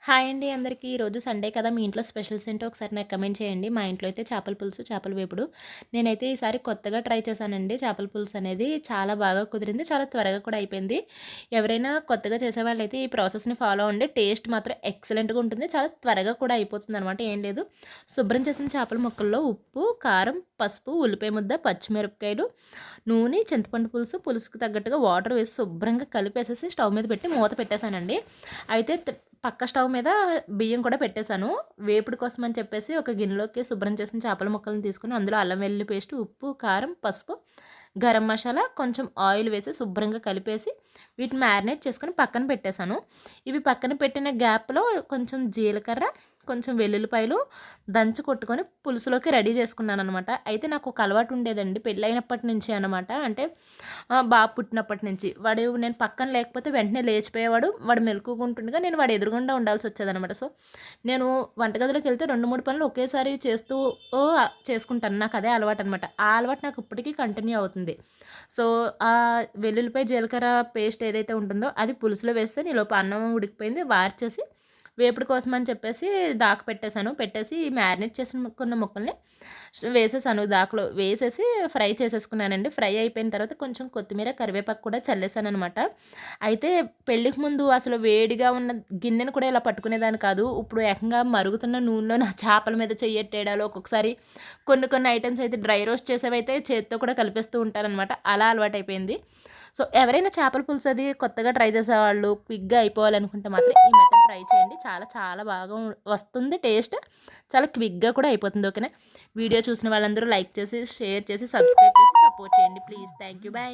Hi అండి అందరికీ. ఈరోజు సండే కదా! మీ ఇంట్లో స్పెషల్స్ ఏంటో ఒకసారి నాకు కమెంట్ చేయండి. మా ఇంట్లో అయితే చేపల పులుసు, చేపల వేపుడు. నేనైతే ఈసారి కొత్తగా ట్రై చేశానండి. చేపల పులుసు అనేది చాలా బాగా కుదిరింది. చాలా త్వరగా కూడా అయిపోయింది. ఎవరైనా కొత్తగా చేసేవాళ్ళైతే ఈ ప్రాసెస్‌ని ఫాలో అవ్వండి. టేస్ట్ మాత్రం ఎక్సలెంట్‌గా ఉంటుంది. చాలా త్వరగా కూడా అయిపోతుందనమాట. ఏం లేదు, శుభ్రం చేసిన చేపల ముక్కల్లో ఉప్పు, కారం, పసుపు, ఉల్లిపాయ ముద్ద, పచ్చిమిరపకాయలు, నూనె, చింతపండు పులుసు, పులుసుకు తగ్గట్టుగా వాటర్ వేసి శుభ్రంగా కలిపేసేసి స్టవ్ మీద పెట్టి మూత పెట్టేశానండి. అయితే పక్క స్టవ్ మీద బియ్యం కూడా పెట్టేశాను. వేపుడు కోసం అని చెప్పేసి ఒక గిన్నెలోకి శుభ్రం చేసిన చేపల ముక్కలను తీసుకొని అందులో అల్లం వెల్లుల్లి పేస్ట్, ఉప్పు, కారం, పసుపు, గరం మసాలా, కొంచెం ఆయిల్ వేసి శుభ్రంగా కలిపేసి వీటిని మ్యారినేట్ చేసుకొని పక్కన పెట్టేశాను. ఇవి పక్కన పెట్టిన గ్యాప్లో కొంచెం జీలకర్ర, కొంచెం వెల్లుల్లిపాయలు దంచి కొట్టుకొని పులుసులోకి రెడీ చేసుకున్నాను అనమాట. అయితే నాకు ఒక అలవాటు ఉండేదండి పెళ్ళైనప్పటి నుంచి అనమాట. అంటే బాబు పుట్టినప్పటి నుంచి వాడు నేను పక్కన లేకపోతే వెంటనే లేచిపోయేవాడు. వాడు మెలకువగా నేను వాడు ఎదురుగుండా ఉండాల్సి వచ్చేదనమాట. సో నేను వంటగదిలోకి వెళ్తే 2, 3 పనులు ఒకేసారి చేస్తూ చేసుకుంటాను. నాకు అదే అలవాటు అనమాట. ఆ అలవాటు నాకు ఇప్పటికీ కంటిన్యూ అవుతుంది. సో ఆ వెల్లుల్లిపాయ జీలకర్ర పేస్ట్ ఏదైతే ఉంటుందో అది పులుసులో వేస్తే ఈలోపు అన్నం ఉడికిపోయింది. వార్చేసి వేపుడు కోసం అని చెప్పేసి పెట్టేసి మ్యారినేట్ చేసుకున్న ముక్కల్ని వేసేసాను. దాకలో వేసేసి ఫ్రై చేసేసుకున్నానండి. ఫ్రై అయిపోయిన తర్వాత కొంచెం కొత్తిమీర, కరివేపాకు కూడా చల్లేసాననమాట. అయితే పెళ్ళికి ముందు అసలు వేడిగా ఉన్న గిన్నెను కూడా ఇలా పట్టుకునేదాన్ని కాదు. ఇప్పుడు ఏకంగా మరుగుతున్న నూనెలో నా చేపల మీద చెయ్యెట్టేయడాలు, ఒక్కొక్కసారి కొన్ని ఐటెమ్స్ అయితే డ్రై రోస్ట్ చేసేవైతే చేత్తో కూడా కలిపేస్తూ ఉంటారనమాట. అలా అలవాటైపోయింది. సో ఎవరైనా చేపల పులుసు అది కొత్తగా ట్రై చేసేవాళ్ళు క్విక్‌గా అయిపోవాలనుకుంటే మాత్రం ఈ మెథడ్ ట్రై చేయండి. చాలా చాలా బాగా వస్తుంది టేస్ట్. చాలా క్విక్‌గా కూడా అయిపోతుంది. ఓకేనా? వీడియో చూసిన వాళ్ళందరూ లైక్ చేసి, షేర్ చేసి, సబ్స్క్రైబ్ చేసి సపోర్ట్ చేయండి ప్లీజ్. Thank you. బై.